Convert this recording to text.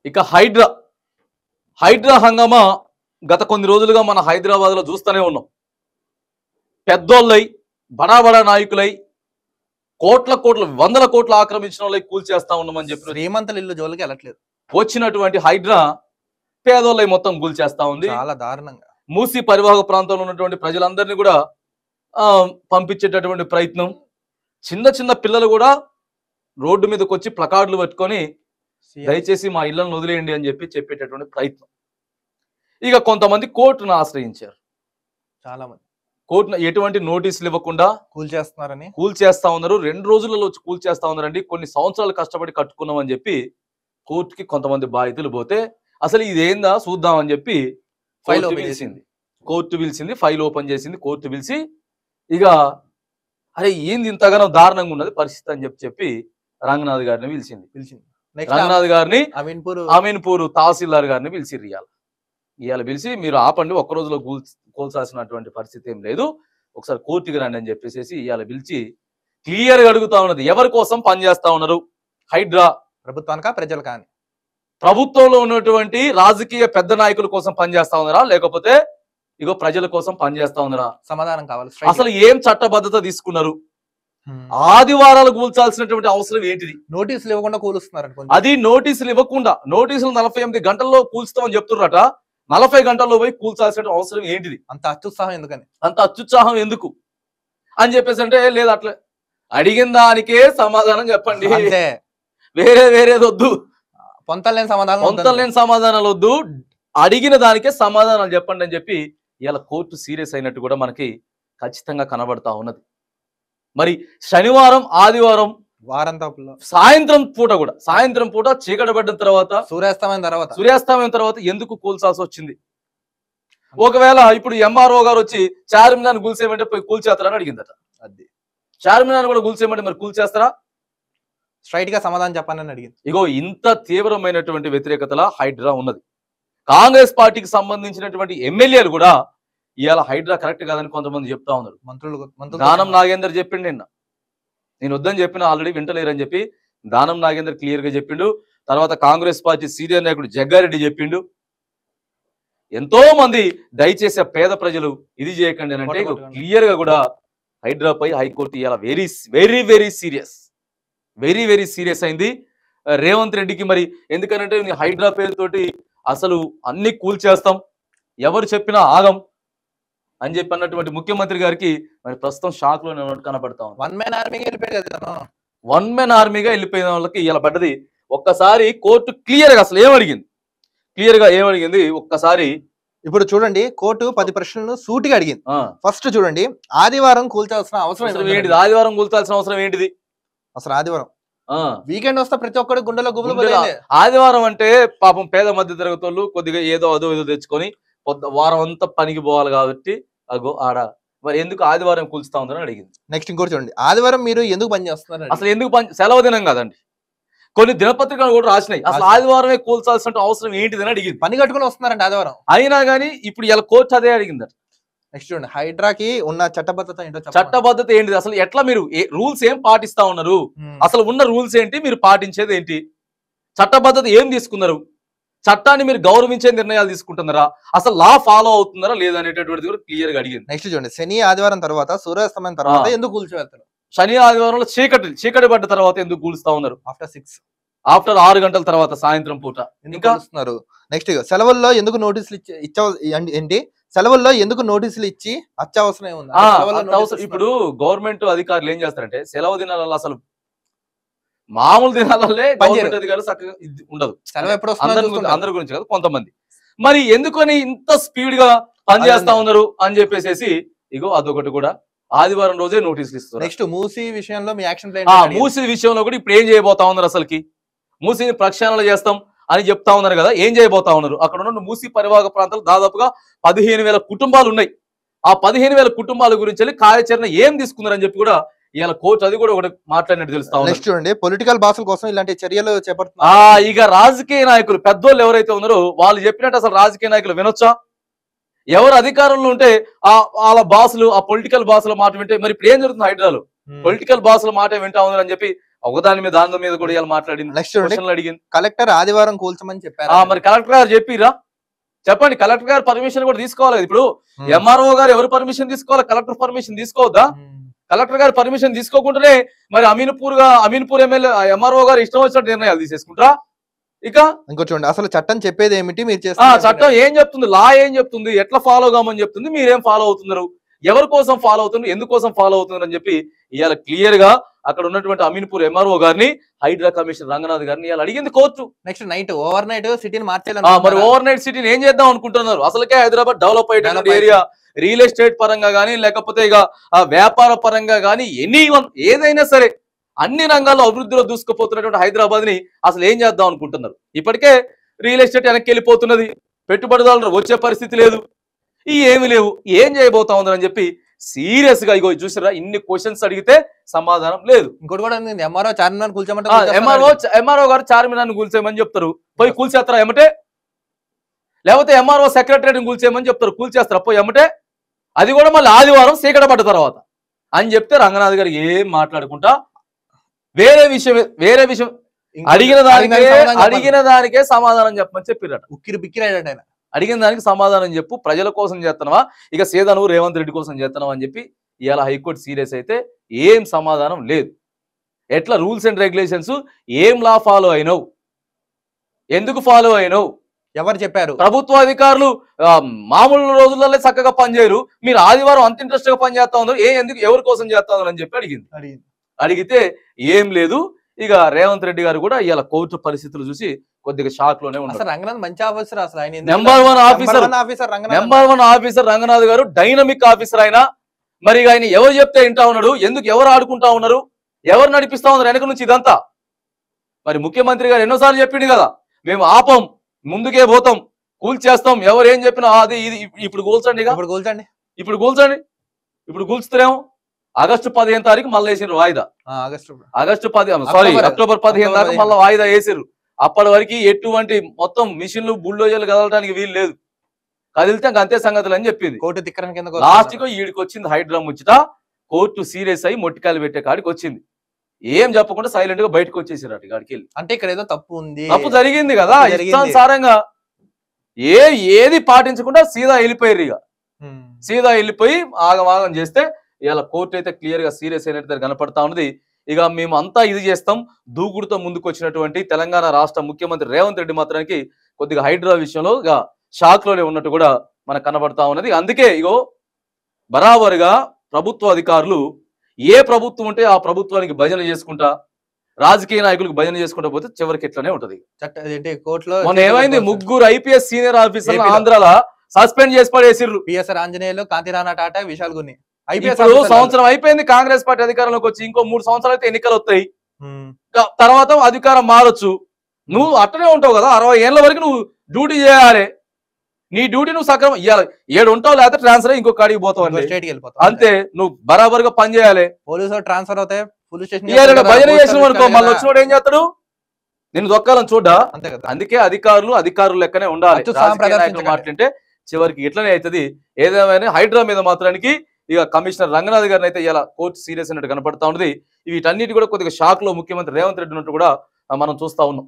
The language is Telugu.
ఇక హైడ్రా హంగామా గత కొన్ని రోజులుగా మన హైదరాబాద్ లో చూస్తూనే ఉన్నాం. పెద్దోళ్ళై బడా నాయకులై వందల కోట్లు ఆక్రమించిన వాళ్ళకి కూల్చేస్తా ఉన్నామని చెప్పి శ్రీమంతుల ఇల్లు జోలికి వెళ్ళట్లేదు. వచ్చినటువంటి హైడ్రా పేదోళ్ళై మొత్తం కూల్చేస్తా ఉంది. చాలా దారుణంగా మూసీ పరివాహక ప్రాంతంలో ఉన్నటువంటి ప్రజలందరినీ కూడా పంపించేటటువంటి ప్రయత్నం. చిన్న పిల్లలు కూడా రోడ్డు మీదకి వచ్చి ప్లకార్డులు పట్టుకొని దయచేసి మా ఇళ్లను వదిలేయండి అని చెప్పేటటువంటి ప్రయత్నం. ఇక కొంతమంది కోర్టును ఆశ్రయించారు. చాలా మంది కోర్టును ఎటువంటి నోటీసులు ఇవ్వకుండా కూల్చేస్తా ఉన్నారు. 2 రోజులలో వచ్చి కూల్చేస్తా ఉన్నారండి. కొన్ని సంవత్సరాలు కష్టపడి కట్టుకున్నామని చెప్పి కోర్టుకి కొంతమంది బాధితులు పోతే అసలు ఇదేందా చూద్దామని చెప్పి కోర్టు పిలిచింది, ఫైల్ ఓపెన్ చేసింది. కోర్టు పిలిచి ఇక అరే ఏంది ఇంతగానో దారుణంగా ఉన్నది పరిస్థితి అని చెప్పి రంగనాథ్ గారిని పిలిచింది. రంగనాథ్ గారిని అమీన్పూర్ తహసీల్దార్ గారిని పిలిచిర్రు. ఇవాళ పిలిచి మీరు ఆపండి, ఒక్క రోజులో కూల్చాల్సినటువంటి పరిస్థితి ఏం లేదు, ఒకసారి కోర్టుకి రండి అని చెప్పేసి ఇవాళ పిలిచి క్లియర్ గా అడుగుతా ఉన్నది, ఎవరి కోసం పనిచేస్తా ఉన్నారు హైడ్రా? ప్రభుత్వానికా ప్రజలు కానీ? ప్రభుత్వంలో ఉన్నటువంటి రాజకీయ పెద్ద నాయకుల కోసం పనిచేస్తా ఉన్నారా, లేకపోతే ఇగో ప్రజల కోసం పనిచేస్తా ఉన్నారా? సమాధానం కావాలి. అసలు ఏం చట్టబద్ధత తీసుకున్నారు? ఆదివారాలు కూల్చాల్సినటువంటి అవసరం ఏంటిది? నోటీసులు ఇవ్వకుండా కూలుస్తున్నారు. అది నోటీసులు ఇవ్వకుండా, నోటీసులు 48 గంటల్లో కూల్స్తామని చెప్తున్నారట. 40 గంటల్లో పోయి కూల్చాల్సిన అవసరం ఏంటిది? అంత అత్యుత్సాహం ఎందుకని? అంత అత్యుత్సాహం ఎందుకు అని చెప్పేసి అంటే, లేదు అట్లా అడిగిన దానికే సమాధానం చెప్పండి, వేరేది వద్దు, పొంతలేని సమాధానాలు వద్దు, అడిగిన దానికే సమాధానాలు చెప్పండి అని చెప్పి ఇలా కోర్టు సీరియస్ అయినట్టు కూడా మనకి ఖచ్చితంగా కనబడతా ఉన్నది. మరి శనివారం ఆదివారం సాయంత్రం పూట చీకటి పడ్డ తర్వాత సూర్యాస్తమయం తర్వాత ఎందుకు కూల్చాల్సి వచ్చింది? ఒకవేళ ఇప్పుడు ఎంఆర్ఓ గారు వచ్చి చార్మినార్ కూల్చేయమంటే పోయి కూల్చేస్తారని అడిగిందట. అది చార్మినార్ కూడా కూల్చేయమంటే మరి కూల్చేస్తారా? స్ట్రైట్ గా సమాధానం చెప్పాలని అడిగింది. ఇగో ఇంత తీవ్రమైనటువంటి వ్యతిరేకతల హైడ్రా ఉన్నది. కాంగ్రెస్ పార్టీకి సంబంధించినటువంటి ఎమ్మెల్యేలు కూడా ఇవాళ హైడ్రా కరెక్ట్ కాదని కొంతమంది చెప్తా ఉన్నారు. మంత్రులు దానం నాగేందర్ చెప్పిండు నిన్న, నేను వద్దని చెప్పిన ఆల్రెడీ వింటలేరని చెప్పి దానం నాగేందర్ క్లియర్ గా చెప్పిండు. తర్వాత కాంగ్రెస్ పార్టీ సీనియర్ నాయకుడు జగ్గారెడ్డి చెప్పిండు. ఎంతో మంది దయచేసి పేద ప్రజలు ఇది చేయకండి అని అంటే క్లియర్ గా కూడా హైడ్రా పై హైకోర్టు ఇవాళ వెరీ సీరియస్ అయింది రేవంత్ రెడ్డికి. మరి ఎందుకనంటే హైడ్రా పేరుతోటి అసలు అన్ని కూల్చేస్తాం, ఎవరు చెప్పినా ఆగం అని చెప్పి అన్నటువంటి ముఖ్యమంత్రి గారికి మరి ప్రస్తుతం షాక్ లో కనపడతాం. వన్ మ్యాన్ ఆర్మీగా వెళ్ళిపోయిన వాళ్ళకి ఇలా పడ్డది. ఒక్కసారి కోర్టు క్లియర్ గా అసలు ఏమడిగింది ఒక్కసారి ఇప్పుడు చూడండి. కోర్టు 10 ప్రశ్నలను సూటిగా అడిగింది. ఫస్ట్ చూడండి, ఆదివారం కూల్చాల్సిన అవసరం ఏంటిది? ఆదివారం కూల్చాల్సిన అవసరం ఏంటిది? అసలు ఆదివారం వీకెండ్ వస్తే ప్రతి ఒక్కటి గుండెలో గుబులు. ఆదివారం అంటే పాపం పేద మధ్య తరగతి వాళ్ళు కొద్దిగా ఏదో తెచ్చుకొని వారం అంతా పనికి పోవాలి కాబట్టి అగో ఆడ మరి ఎందుకు ఆదివారం కూల్చుతా ఉందని అడిగింది. నెక్స్ట్ ఇంకోటి చూడండి, ఆదివారం మీరు ఎందుకు పని చేస్తున్నారు? అసలు ఎందుకు సెలవు దినం కదండి, కొన్ని దినపత్రికలు కూడా రాసినాయి. అసలు ఆదివారమే కూల్చాల్సిన అవసరం ఏంటిదని అడిగింది. పని కట్టుకుని వస్తున్నారండి ఆదివారం అయినా కానీ ఇప్పుడు ఇలా కోర్టు అదే అడిగిందట. నెక్స్ట్ చూడండి, హైడ్రాకి ఉన్న చట్టబద్ధత ఏంటో. చట్టబద్ధత ఏంటిది? అసలు ఎట్లా మీరు రూల్స్ ఏం పాటిస్తా ఉన్నారు? అసలు ఉన్న రూల్స్ ఏంటి, మీరు పాటించేది ఏంటి? చట్టబద్ధత ఏం తీసుకున్నారు? చట్టాన్ని మీరు గౌరవించే నిర్ణయాలు తీసుకుంటున్నారా? అసలు లా ఫాలో అవుతున్నారా లేదా అనేటటువంటిది కూడా క్లియర్ గా అడిగింది. నెక్స్ట్ చూడండి, శని ఆదివారం తర్వాత సూర్యాస్తమయం తర్వాత ఎందుకు కూల్చివేస్తారు? శని ఆదివారంలో చీకటి పడ్డ తర్వాత ఎందుకు కూల్స్తా ఉన్నారు? ఆఫ్టర్ 6 గంటల తర్వాత సాయంత్రం పూట ఇంకా వస్తున్నారు. నెక్స్ట్ సెలవుల్లో ఎందుకు నోటీసులు ఏంటి? సెలవుల్లో ఎందుకు నోటీసులు ఇచ్చి అత్యవసరం ఉంది? ఇప్పుడు గవర్నమెంట్ అధికారులు ఏం చేస్తారంటే సెలవు దినాలలో అసలు మామూలు దినాలే అధికారులు చక్కగా ఉండదు. సెలవు ఎప్పుడు అందరి గురించి కాదు, కొంతమంది. మరి ఎందుకని ఇంత స్పీడ్ గా పనిచేస్తా ఉన్నారు అని చెప్పేసి ఇగో అదొకటి కూడా ఆదివారం రోజే నోటీసులు ఇస్తారు. నెక్స్ట్ మూసీ విషయంలో మీ యాక్షన్ ప్లాన్? మూసీ విషయంలో కూడా ఇప్పుడు ఏం చేయబోతా ఉన్నారు? అసలుకి మూసీని ప్రక్షాళన చేస్తాం అని చెప్తా ఉన్నారు కదా, ఏం చేయబోతా ఉన్నారు? అక్కడ ఉన్న మూసీ పరివాహక ప్రాంతాలు దాదాపుగా 15,000 కుటుంబాలు ఉన్నాయి. ఆ 15,000 కుటుంబాల గురించి కార్యాచరణ ఏం తీసుకున్నారని చెప్పి కూడా ఇవాళ కోర్టు అది కూడా ఒకటి మాట్లాడినట్టు తెలుస్తా ఉంది. నెక్స్ట్ చూడండి, పొలిటికల్ బాసుల కోసం ఇలాంటి చర్యలు చేపడుతున్నారు. ఇక రాజకీయ నాయకులు పెద్దోళ్ళు ఎవరైతే ఉన్నారో వాళ్ళు చెప్పినట్టు అసలు రాజకీయ నాయకులు వినొచ్చా? ఎవరు అధికారంలో ఉంటే వాళ్ళ బాసులు, ఆ పొలిటికల్ బాసుల మాట వింటే మరి ఇప్పుడు ఏం జరుగుతుంది? హైడ్రాలో పొలిటికల్ బాసుల మాట వింటా ఉన్నారని చెప్పి ఒకదాని మీద దాని మీద కూడా ఇవాళ మాట్లాడింది, నెక్స్ట్ క్వశ్చన్లు అడిగింది. కలెక్టర్ ఆదివారం కూల్చమని చెప్పారు. మరి కలెక్టర్ గారు చెప్పిరా? చెప్పండి, కలెక్టర్ గారు పర్మిషన్ కూడా తీసుకోవాలి కదా. ఇప్పుడు ఎంఆర్ఓ గారు ఎవరు పర్మిషన్ తీసుకోవాలి? కలెక్టర్ పర్మిషన్ తీసుకోవద్దా? కలెక్టర్ గారు పర్మిషన్ తీసుకోకుండానే మరి అమీన్పూర్ ఎమ్మెల్యే ఎంఆర్ఓ గారు ఇష్టం వచ్చినట్టు నిర్ణయాలు తీసేసుకుంటారా? ఇక ఇంకో చూడండి, అసలు చట్టం చెప్పేది ఏమిటి, మీరు చట్టం ఏం చెప్తుంది, లా ఏం చెప్తుంది, ఎట్లా ఫాలో కామని చెప్తుంది, మీరేం ఫాలో అవుతున్నారు, ఎవరి కోసం ఫాలో అవుతున్నారు, ఎందుకోసం ఫాలో అవుతున్నారు అని చెప్పి ఇవాళ క్లియర్ గా అక్కడ ఉన్నటువంటి అమీన్పూర్ ఎంఆర్ఓ గారిని, హైడ్రా కమిషనర్ రంగనాథ్ గారిని ఇవాళ అడిగింది court. Next night over night సిటీని మార్చాలి. మరి ఓవర్ నైట్ సిటీని ఏం చేద్దాం అనుకుంటున్నారు? అసలుకే హైదరాబాద్ డెవలప్ అయ్యేటువంటి ఏరియా, రియల్ ఎస్టేట్ పరంగా కానీ లేకపోతే ఇక వ్యాపార పరంగా కానీ ఏదైనా సరే అన్ని రంగాల్లో అభివృద్ధిలో దూసుకుపోతున్నటువంటి హైదరాబాద్ ని అసలు ఏం చేద్దాం అనుకుంటున్నారు? ఇప్పటికే రియల్ ఎస్టేట్ వెనక్కి వెళ్ళిపోతున్నది, పెట్టుబడిదారులు వచ్చే పరిస్థితి లేదు, ఏమి లేవు, ఏం చేయబోతా ఉందని చెప్పి సీరియస్ గా ఇగో చూసారా, ఇన్ని క్వశ్చన్స్ అడిగితే సమాధానం లేదు. ఇంకోటి కూడా ఎంఆర్ఓ చార్మినార్ కూల్చమంటే ఎంఆర్ఓ గారు చార్మినార్ కూల్చేయమని చెప్తారు, పోయి కూల్చేస్తారా ఎమ్మటే? లేకపోతే ఎంఆర్ఓ సెక్రటరీని కూల్చేయమని చెప్తారు, కూల్చేస్తారా పోయి ఎమ్మటే? అది కూడా మళ్ళీ ఆదివారం సీకట పడ్డ తర్వాత అని చెప్తే రంగనాథ్ గారు ఏం మాట్లాడుకుంటా వేరే విషయం అడిగిన దానికే సమాధానం చెప్పమని చెప్పిరట. ఉక్కిరి బిక్కిరాడట ఆయన. అడిగిన దానికి సమాధానం చెప్పు, ప్రజల కోసం చేస్తున్నావా ఇక సీదా నువ్వు రేవంత్ రెడ్డి కోసం చేస్తున్నావా అని చెప్పి ఇవాళ హైకోర్టు సీరియస్ అయితే ఏం సమాధానం లేదు. ఎట్లా రూల్స్ అండ్ రెగ్యులేషన్స్, ఏం లా ఫాలో అయినావు, ఎందుకు ఫాలో అయినావు, ఎవరు చెప్పారు? ప్రభుత్వ అధికారులు మామూలు రోజులలో చక్కగా పనిచేయరు, మీరు ఆదివారం అంత ఇంట్రెస్ట్ గా పనిచేస్తా ఉన్నారు, ఎందుకు ఎవరి కోసం చేస్తా ఉన్నారు అని చెప్పి అడిగితే ఏం లేదు. ఇక రేవంత్ రెడ్డి గారు కూడా ఇవాళ కోర్టు పరిస్థితులు చూసి కొద్దిగా షాక్ లోనే ఉన్నారు. రంగనాథ్ మంచి ఆఫీసర్, అసలు ఆయన నెంబర్ వన్ ఆఫీసర్ రంగనాథ్ గారు, డైనమిక్ ఆఫీసర్ ఆయన. మరి ఆయన ఎవరు చెప్తే వింటా ఉన్నాడు, ఎవరు ఆడుకుంటా ఉన్నారు, ఎవరు నడిపిస్తా ఉన్నారు వెనక నుంచి ఇదంతా? మరి ముఖ్యమంత్రి గారు ఎన్నోసార్లు చెప్పిండు కదా, మేము ఆపం, ముందుకే పోతాం, కూల్చేస్తాం, ఎవరు ఏం చెప్పినా అది ఇది. ఇప్పుడు కూల్చండి, ఇప్పుడు కూల్చుతారేమో. ఆగస్టు 15 తారీఖు మళ్ళీ వేసిరు వాయిదా, అక్టోబర్ 15 దాకా మళ్ళీ వాయిదా వేసిరు. అప్పటి వరకు ఎటువంటి మొత్తం మిషన్లు బుల్డోజర్లు కదలడానికి వీలు లేదు, కదిలితే అంతే సంగతులు అని చెప్పింది కోర్టు. లాస్ట్ కు ఈడికి వచ్చింది హైడ్రా ముచ్చట, కోర్టు సీరియస్ అయ్యి మొట్టికాయలు పెట్టే కాడికి వచ్చింది. ఏం చెప్పకుండా సైలెంట్ గా బయటకు వచ్చేసారు అటు కాడికి వెళ్ళి. అంటే ఇక్కడ ఏదో తప్పు ఉంది, తప్పు జరిగింది కదా, ఇష్టానుసారంగా ఏది పాటించకుండా సీదా వెళ్ళిపోయారు. ఇక సీదా వెళ్ళిపోయి ఆగం చేస్తే ఇలా కోర్టు అయితే క్లియర్ గా సీరియస్ అయినట్టు కనపడతా ఉన్నది. ఇక మేము అంతా ఇది చేస్తాం, దూకుడుతో ముందుకు వచ్చినటువంటి తెలంగాణ రాష్ట్ర ముఖ్యమంత్రి రేవంత్ రెడ్డి మాత్రానికి కొద్దిగా హైడ్రా విషయంలో ఇక షాక్ లోనే ఉన్నట్టు కూడా మనకు కనబడతా ఉన్నది. అందుకే ఇగో బరాబరుగా ప్రభుత్వ అధికారులు ఏ ప్రభుత్వం ఉంటే ఆ ప్రభుత్వానికి భజన చేసుకుంటా, రాజకీయ నాయకులకు భజన చేసుకుంటా పోతే చివరికి ఎట్లనే ఉంటది. కోర్టులో మొన్న ఏమైంది, 3 ఐపీఎస్ సీనియర్ ఆఫీసర్లు ఆంధ్రాలో సస్పెండ్ చేసి పడేసిర్రు. పిఎస్ఆర్ ఆంజనేయులు, కాంతిరాణా టాటా, విశాల్ గున్ని. ఇప్పుడు సంవత్సరం అయిపోయింది కాంగ్రెస్ పార్టీ అధికారంలోకి వచ్చి, ఇంకో 3 సంవత్సరాలు అయితే ఎన్నికలు వస్తాయి, తర్వాత అధికారం మారొచ్చు. నువ్వు అట్టనే ఉంటావు కదా, 60 ఏళ్ల వరకు నువ్వు డ్యూటీ చేయాలి. నీ డ్యూటీ నువ్వు సక్రమం ఇవ్వాలి, 7 ఉంటావు, లేకపోతే ట్రాన్స్ఫర్ ఇంకో కాడికి పోతావు, అంతే. నువ్వు బరాబర్గా పని చేయాలి. పోలీసు ట్రాన్స్ఫర్ అవుతాయి, పోలీస్ స్టేషన్ భజన చేసిన అనుకో, మళ్ళీ వచ్చినోడు ఏం చేస్తాడు, నిన్ను దొక్కాలని చూడ్డా. అందుకే అధికారులు లెక్కనే ఉండాలి. మాట్లాడితే చివరికి ఇట్లనే అవుతుంది. ఏదేమైనా హైడ్రా మీద మాత్రానికి ఇక కమిషనర్ రంగనాథ్ గారిని అయితే ఇలా కోర్టు సీరియస్ అయినట్టు కనపడతా ఉన్నది. వీటన్నిటి కూడా కొద్దిగా షాక్ లో ముఖ్యమంత్రి రేవంత్ రెడ్డి ఉన్నట్టు కూడా మనం చూస్తా ఉన్నాం.